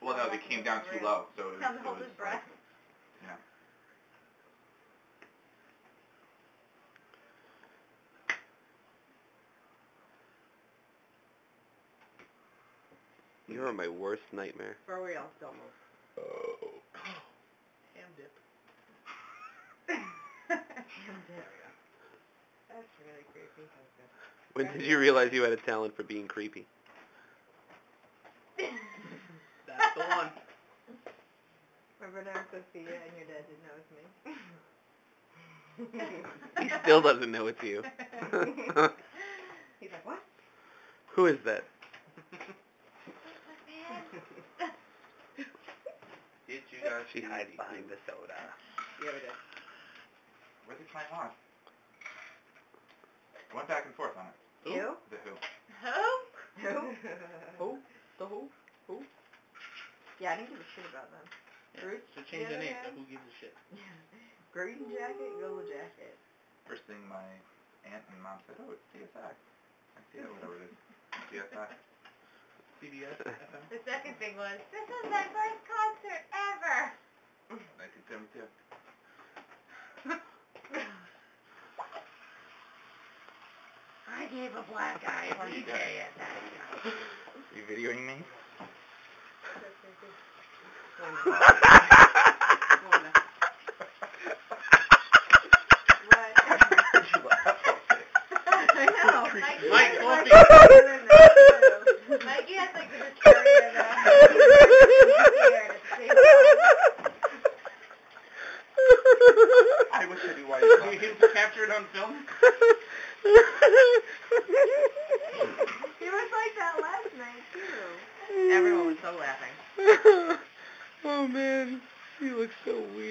Well, no, they came down too low, so it was, Time to hold his breath. Yeah. You are my worst nightmare. For real, don't move. Oh. Ham dip. Ham dip. That's really creepy. When did you realize you had a talent for being creepy? That's the one. Remember when I was Sophia and your dad didn't know it was me? He still doesn't know it's you. He's like, what? Who is that? Did you guys She see hides behind the soda. Yeah, we did. Where's the time on? I went back and forth on it. You? The Who. Who? Who? Who? The who? Who? Yeah, I didn't give a shit about them. Roots? So change the other name hand? to Who Gives a Shit. Green jacket, yellow jacket. First thing my aunt and mom said, oh, it's CSI. Whatever it is. CSI. CBS, FM. The second thing was, this was my first concert ever. 1972. I gave a black eye for you at that time. Are you videoing me? I know. Mike, coffee. Mikey has like the Victorian I wish I knew why Do you you him to capture it on film? He was like that last night too. Everyone was so laughing. Oh man, he looks so weird.